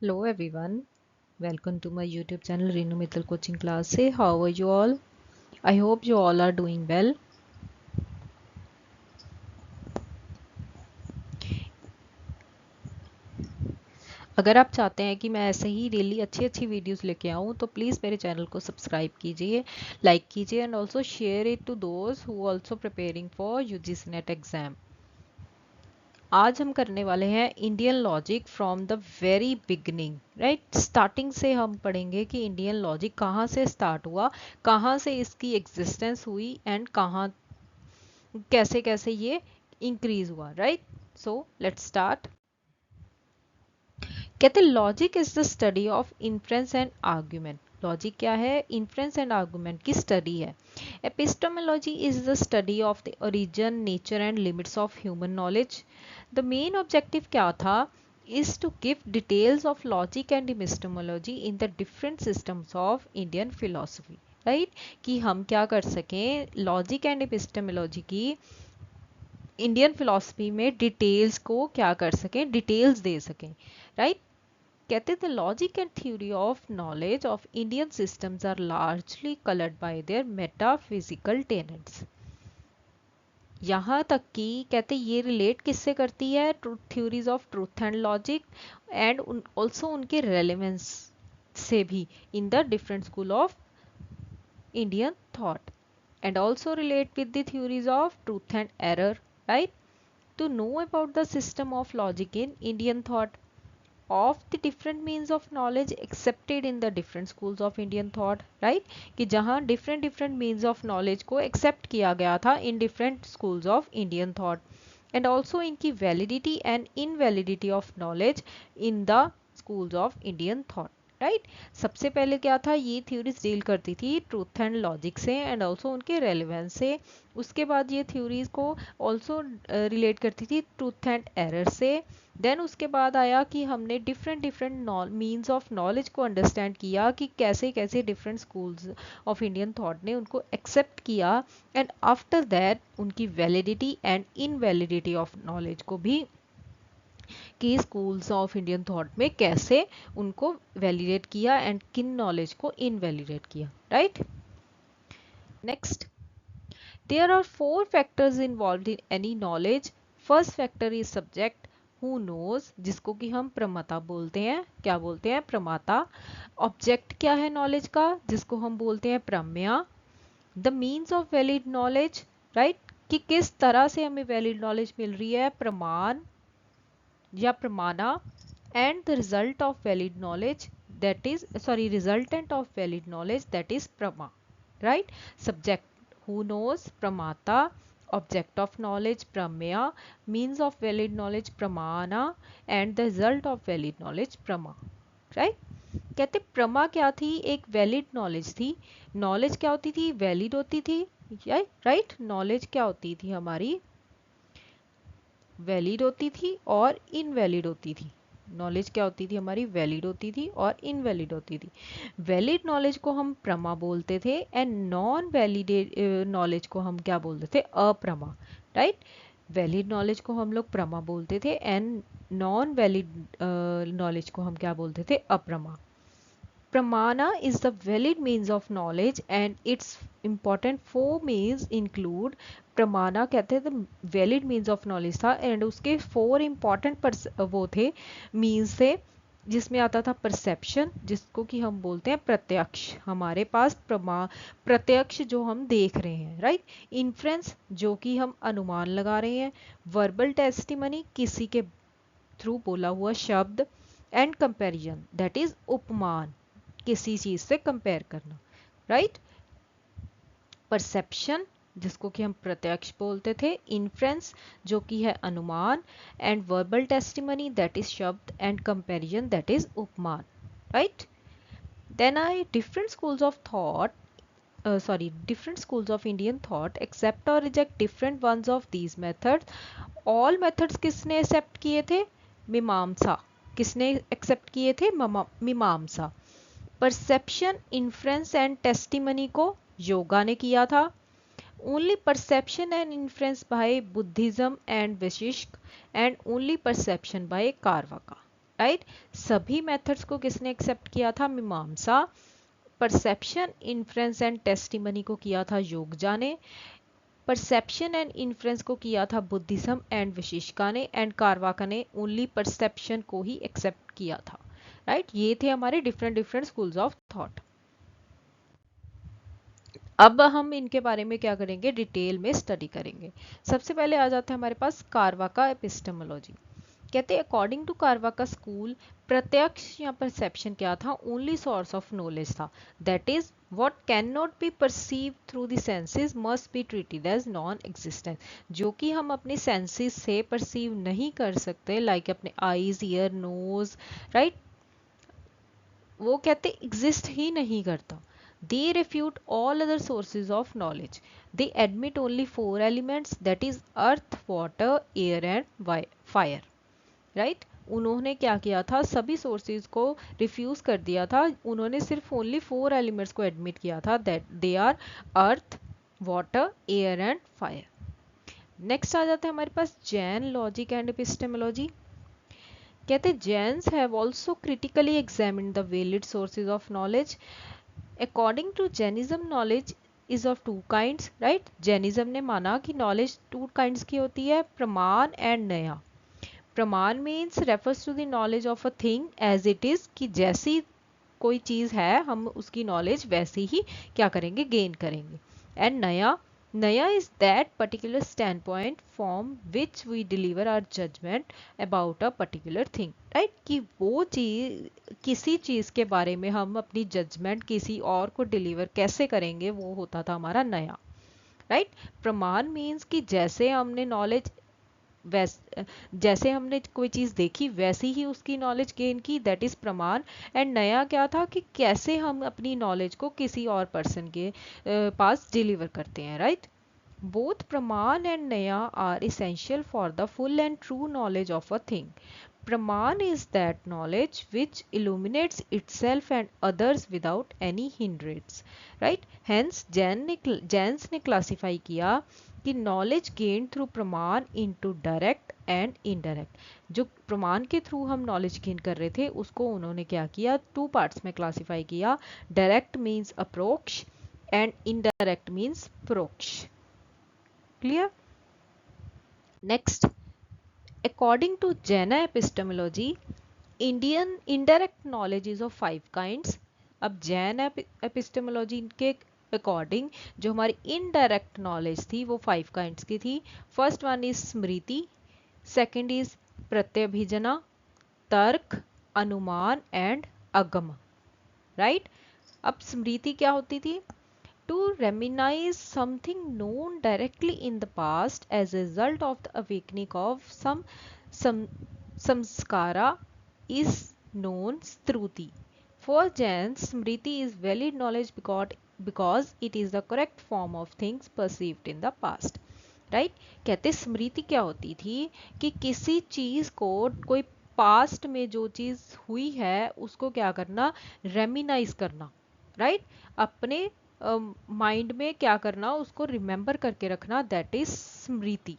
Hello everyone, welcome to my YouTube channel Reenu Mittal Coaching Class. Say how are you all? I hope you all are doing well. अगर आप चाहते हैं कि मैं ऐसे ही daily अच्छी वीडियोस लेके आऊँ तो प्लीज़ मेरे चैनल को सब्सक्राइब कीजिए, लाइक कीजिए and also share it to those who also preparing for UGC NET exam. आज हम करने वाले हैं Indian logic from the very beginning, right. Starting से हम पढ़ेंगे कि इंडियन लॉजिक कहाँ से स्टार्ट हुआ, कहाँ से इसकी एग्जिस्टेंस हुई एंड कहाँ कैसे कैसे ये इंक्रीज हुआ, राइट। So let's start. कहते logic is the study of inference and argument. Logic क्या है? इन्फ्रेंस एंड आर्गुमेंट की स्टडी है। Epistemology is the study of the origin, nature and limits of human knowledge. The main objective क्या था? Is to give details of logic and epistemology in the different systems of Indian philosophy, right. कि हम क्या कर सकें, logic and epistemology की Indian philosophy में details को क्या कर सकें, डिटेल्स दे सकें, राइट। कहते थे logic and theory of knowledge of Indian systems are largely coloured by their metaphysical tenets. यहाँ तक कि कहते ये रिलेट किससे करती है? Theories of truth and logic and also उनके रेलेवेंस से भी in the different school of Indian thought and also relate with the theories of truth and error, right. To know about the system of logic in Indian thought, of the different means of knowledge accepted in the different schools of Indian thought, right। कि जहाँ different means of knowledge को accept किया गया था in different schools of Indian thought and also इनकी validity and invalidity of knowledge in the schools of Indian thought, right. सबसे पहले क्या था, ये थ्योरीज डील करती थी ट्रूथ एंड लॉजिक से एंड ऑल्सो उनके रेलेवेंस से। उसके बाद ये थ्योरीज को ऑल्सो रिलेट करती थी ट्रूथ एंड एरर से। देन उसके बाद आया कि हमने डिफरेंट मीन्स ऑफ नॉलेज को अंडरस्टैंड किया कि कैसे कैसे different schools of Indian thought ने उनको एक्सेप्ट किया एंड आफ्टर दैट उनकी वैलिडिटी एंड इनवैलिडिटी ऑफ नॉलेज को भी, कि स्कूल्स ऑफ इंडियन थॉट में कैसे उनको वैलिडेट किया एंड किन नॉलेज को इनवैलिडेट किया, right. Next, there are 4 factors involved in any knowledge. First factor is subject who knows, जिसको कि हम प्रमाता बोलते हैं। क्या बोलते हैं? प्रमाता। ऑब्जेक्ट क्या है नॉलेज का? जिसको हम बोलते हैं प्रमेय। The means of valid knowledge, right, कि किस तरह से हमें वैलिड नॉलेज मिल रही है, प्रमाण या प्रमाणा। And the result of valid knowledge that is resultant of valid knowledge that is प्रमा, राइट। सब्जेक्ट हु नोज प्रमाता, ऑब्जेक्ट ऑफ नॉलेज प्रमेय, मीन्स ऑफ वैलिड नॉलेज प्रमाणा and the result of valid knowledge प्रमा, right. कहते प्रमा क्या थी? एक वैलिड नॉलेज थी। नॉलेज क्या होती थी? वैलिड होती थी, राइट। नॉलेज क्या होती थी हमारी? वैलिड होती थी और इनवैलिड होती थी। नॉलेज क्या होती थी हमारी? वैलिड होती थी और इनवैलिड होती थी। वैलिड नॉलेज को हम प्रमा बोलते थे एंड नॉन वैलिड नॉलेज को हम क्या बोलते थे? अप्रमा, राइट। वैलिड नॉलेज को हम लोग प्रमा बोलते थे एंड नॉन वैलिड नॉलेज को हम क्या बोलते थे? अप्रमा। Pramana is the valid means of knowledge and its important 4 means include, प्रमाणा कहते हैं the valid means of knowledge था एंड उसके 4 important वो थे मीन्स थे, जिसमें आता था परसेप्शन, जिसको कि हम बोलते हैं प्रत्यक्ष। हमारे पास प्रत्यक्ष जो हम देख रहे हैं, राइट। इन्फ्रेंस जो कि हम अनुमान लगा रहे हैं। वर्बल टेस्टिमनी किसी के थ्रू बोला हुआ शब्द। एंड कंपैरिजन दैट इज उपमान, किसी चीज से कंपेयर करना, राइट। परसेप्शन जिसको कि हम प्रत्यक्ष बोलते थे। इन्फ्रेंस जो कि है अनुमान। And verbal testimony that is शब्द एंड कंपैरिजन दैट इज उपमान, right. Then I different schools of thought different schools of Indian thought accept or reject different ones of these methods. All methods किसने accept किए थे? मीमांसा। किसने accept किए थे? मीमांसा। परसेप्शन, इन्फ्रेंस एंड टेस्टिमनी को योगा ने किया था। Only perception and inference by Buddhism and Vashishtha and only perception by Charvaka, right. सभी मेथड्स को किसने एक्सेप्ट किया था? मीमांसा। परसेप्शन, इन्फ्रेंस एंड टेस्टिमनी को किया था योगजा ने। परसेप्शन एंड इन्फ्रेंस को किया था बुद्धिज्म एंड विशिष्का ने। एंड कारवाका ने ओनली परसेप्शन को ही एक्सेप्ट किया था। राइट, ये थे हमारे different different schools of thought. अब हम इनके बारे में क्या करेंगे, डिटेल में स्टडी करेंगे। सबसे पहले आ जाता है हमारे पास कारवाका एपिस्टेमोलॉजी। कहते हैं अकॉर्डिंग टू कारवाका स्कूल, प्रत्यक्ष या परसेप्शन क्या था? ओनली सोर्स ऑफ नॉलेज था। That is what can not be perceive through the senses must be treated as non existent. जो कि हम अपने सेंसेस से परसीव नहीं कर सकते, लाइक अपने आईज, ईयर, नोज, राइट, वो कहते एग्जिस्ट ही नहीं करता। They refute all other sources of knowledge. They admit only four elements, that is earth, water, air and fire. Right? उन्होंने क्या किया था? सभी सोर्सेज को रिफ्यूज कर दिया था। उन्होंने सिर्फ ओनली 4 एलिमेंट्स को एडमिट किया था, that they are earth, water, air and fire. Next आ जाता है हमारे पास जैन लॉजिक एंड एपिस्टेमोलॉजी। कहते हैं Jains have also critically examined the valid sources of knowledge. According to Jainism knowledge is of two kinds, right. Jainism ने माना कि नॉलेज 2 काइंड्स की होती है, प्रमाण एंड नया। प्रमाण means refers to the knowledge of a thing as it is, कि जैसी कोई चीज है हम उसकी नॉलेज वैसे ही क्या करेंगे, गेन करेंगे। एंड नया, नया is that particular stand point from which we deliver our judgement about a particular thing, right. कि वो चीज, किसी चीज के बारे में हम अपनी जजमेंट किसी और को डिलीवर कैसे करेंगे, वो होता था हमारा नया, राइट। प्रमाण मीन्स कि जैसे हमने नॉलेज जैसे हमने कोई चीज देखी वैसी ही उसकी नॉलेज गेन की, दैट इज प्रमाण। एंड नया क्या था? कि कैसे हम अपनी नॉलेज को किसी और पर्सन के पास डिलीवर करते हैं, राइट। बोथ प्रमाण एंड नया are essential for the full and true knowledge of a thing. Praman is that knowledge which illuminates itself and others without any hindrance, right? Hence Jains ने classify किया कि knowledge gained through प्रमाण into direct and indirect। जो प्रमाण के through हम knowledge gain कर रहे थे उसको उन्होंने क्या किया, 2 पार्ट्स में क्लासीफाई किया। डायरेक्ट मीन्स अप्रोक्ष एंड इनडायरेक्ट मीन्स प्रोक्ष। Clear? Next, according to Jaina epistemology, Indian indirect knowledge is of 5 kinds। अब जैन एपिस्टेमोलॉजी के अकॉर्डिंग जो हमारी इनडायरेक्ट नॉलेज थी वो 5 काइंड्स की थी। फर्स्ट वन इज स्मृति, सेकंड इज प्रत्यभिजना, तर्क, अनुमान एंड अगम, राइट। अब स्मृति क्या होती थी? To reminisce something known directly in the past as a result of the awakening of some samskara is known Shruti. For Jains, Smriti is valid knowledge because it is the correct form of things perceived in the past. Right? कहते स्मृति क्या होती थी? कि किसी चीज को, कोई past में जो चीज हुई है उसको क्या करना, रेमिनाइज करना, राइट। अपने माइंड में क्या करना, उसको रिमेंबर करके रखना, दैट इज स्मृति।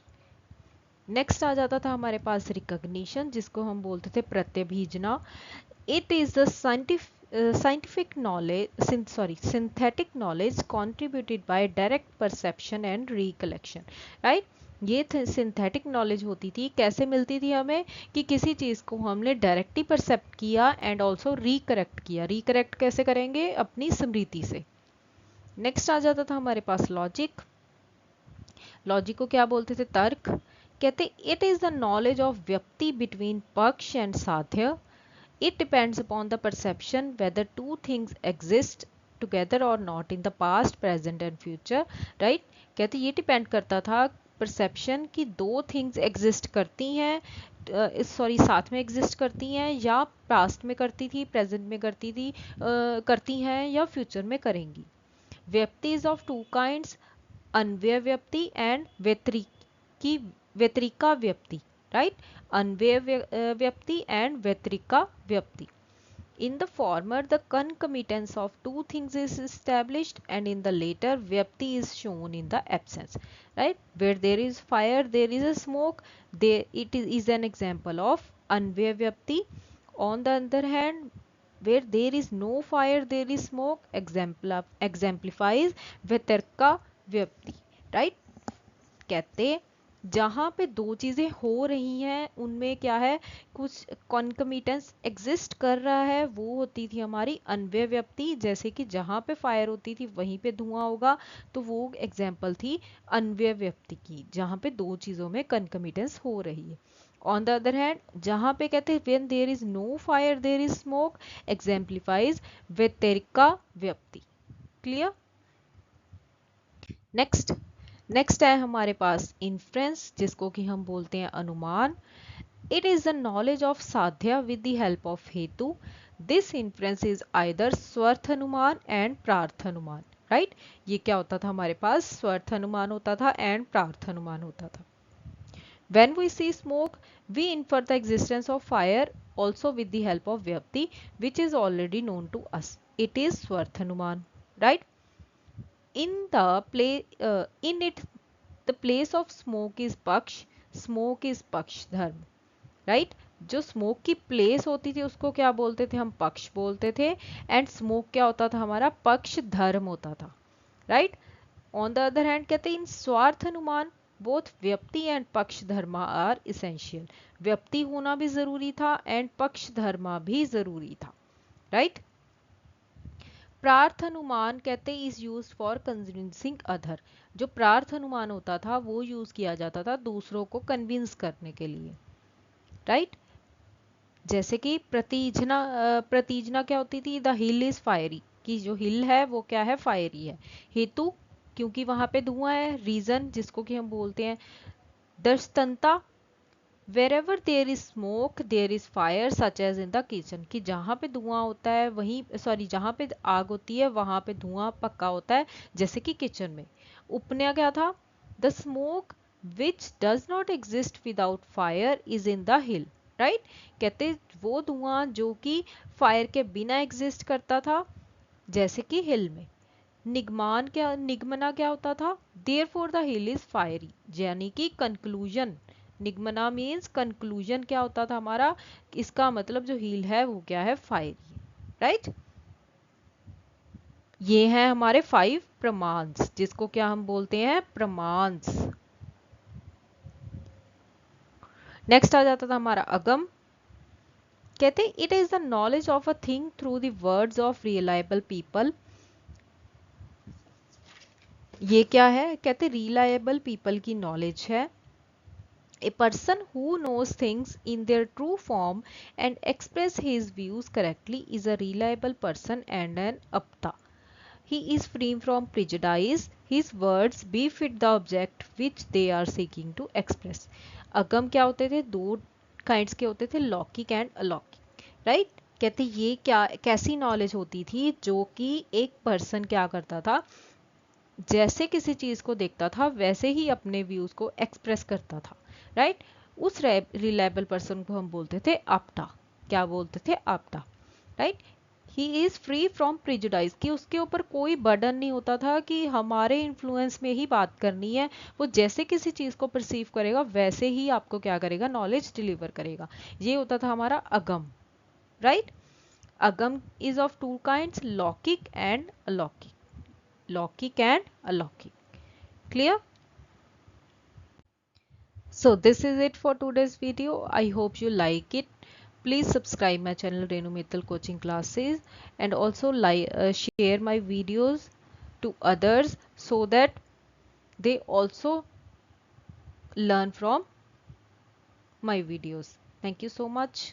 नेक्स्ट आ जाता था हमारे पास रिकॉग्निशन, जिसको हम बोलते थे प्रत्यभिजना। It is the scientific knowledge, synthetic knowledge contributed by direct perception and recollection, right। ये सिंथेटिक नॉलेज होती थी, कैसे मिलती थी हमें? कि किसी चीज को हमने डायरेक्टली परसेप्ट किया एंड ऑल्सो रिकरेक्ट किया। रिकरेक्ट कैसे करेंगे? अपनी स्मृति से। नेक्स्ट आ जाता था हमारे पास लॉजिक। लॉजिक को क्या बोलते थे? तर्क। कहते it is the knowledge of व्यक्ति बिटवीन पक्ष एंड साध्य। It depends upon the perception whether two things exist together or not in the past, present and future, right. कहते ये डिपेंड करता था परसेप्शन की दो थिंग्स एग्जिस्ट करती हैं, साथ में एग्जिस्ट करती हैं, या पास्ट में करती थी, प्रेजेंट में करती थी, करती हैं, या फ्यूचर में करेंगी। व्यक्ति इज ऑफ 2 काइंड्स, अन्वय व्यक्ति एंड व्यतिरिका व्यक्ति, राइट। अन्वय व्यक्ति एंड व्यतिरिका व्यक्ति। In the former, the concomitance of 2 things is established, and in the later, vyapti is shown in the absence, right? Where there is fire, there is a smoke. It is an example of anvaya vyapti. On the other hand, where there is no fire there is smoke exemplifies व्यतिरेका व्याप्ति, right. कहते जहां पे दो चीजें हो रही हैं उनमें क्या है, कुछ कॉन्कमिटेंस एग्जिस्ट कर रहा है, वो होती थी हमारी अन्वय व्याप्ति। जैसे कि जहां पे फायर होती थी वहीं पे धुआं होगा, तो वो एग्जाम्पल थी अन्वय व्याप्ति की, जहां पे दो चीजों में कॉन्कमिटेंस हो रही है। ऑन द अदर हैंड जहां पे कहते हैं when there is no fire there is smoke exemplifies व्यतिरेका व्याप्ति। क्लियर। नेक्स्ट नेक्स्ट है हमारे पास इन्फ्रेंस, जिसको कि हम बोलते हैं अनुमान। It is the knowledge of साध्य विद द हेल्प ऑफ हेतु। दिस इन्फ्रेंस इज आइदर स्वर्थ अनुमान एंड प्रार्थ अनुमान, राइट। ये क्या होता था हमारे पास, स्वर्थ अनुमान होता था एंड प्रार्थ अनुमान होता था। When we see smoke, we infer the existence of fire also with the help of Vyapti, which is already known to us. It is Swarthanuman, right? In the in it, the place of smoke is Paksh. Smoke is Paksh dharma, right? जो smoke की place होती थी उसको क्या बोलते थे हम, पक्ष बोलते थे। एंड स्मोक क्या होता था हमारा, पक्ष धर्म होता था, right. On the other hand कहते हैं इन स्वार्थ अनुमान बोथ व्यक्ति एंड पक्ष धर्मा आर इसेंशियल। व्यक्ति होना भी जरूरी था एंड पक्ष धर्मा भी जरूरी था, राइट। प्रार्थ अनुमान कहते हैं is use for convincing other. जो प्रार्थ अनुमान होता था वो यूज किया जाता था दूसरों को कन्विंस करने के लिए, राइट। जैसे कि प्रतीजना क्या होती थी, द हिल इज फायरी, कि जो हिल है वो क्या है, फायरी है। हेतु क्योंकि वहां पे धुआं है। रीजन जिसको कि हम बोलते हैं दर्शनता, wherever there is smoke there is fire such as in the kitchen, कि जहां पे धुआं होता है वहीं, सॉरी जहां पे आग होती है वहां पे धुआं पक्का होता है, जैसे कि किचन में। उपन्या क्या था, the smoke which does not exist without fire is in the hill, right. कहते वो धुआं जो कि फायर के बिना एग्जिस्ट करता था, जैसे कि हिल में। निगमना क्या होता था, therefore the hill is fiery, यानी कि कंक्लूजन। निगमना मीन्स कंक्लूजन क्या होता था हमारा, इसका मतलब जो हिल है वो क्या है, फायरी, राइट। ये हैं हमारे 5 प्रमांस, जिसको क्या हम बोलते हैं, प्रमांस। नेक्स्ट आ जाता था हमारा अगम। कहते it is the knowledge of a thing through the words of reliable people. ये क्या है, कहते रिलायबल पीपल की नॉलेज है। A person who knows things in their true form and express his views correctly is a reliable person and an apta. He is free from prejudice. His words befit the object which they are seeking to express. अगम क्या होते थे, दो kinds के होते थे, लौकिक and अलौकिक, right. कहते ये क्या कैसी नॉलेज होती थी, जो कि एक पर्सन क्या करता था, जैसे किसी चीज को देखता था वैसे ही अपने व्यूज को एक्सप्रेस करता था, राइट। उस रिलायबल पर्सन को हम बोलते थे आप्टा। क्या बोलते थे, आप्टा, right. He is free from prejudice, कि उसके ऊपर कोई बर्डन नहीं होता था कि हमारे इन्फ्लुएंस में ही बात करनी है। वो जैसे किसी चीज को परसीव करेगा वैसे ही आपको क्या करेगा, नॉलेज डिलीवर करेगा। ये होता था हमारा अगम, right. Agam is of two kinds, लौकिक एंड अलौकिक। Lokik and alokik. Clear? So this is it for today's video. I hope you like it. Please subscribe my channel Renu Mittal Coaching Classes, and also share my videos to others so that they also learn from my videos. Thank you so much.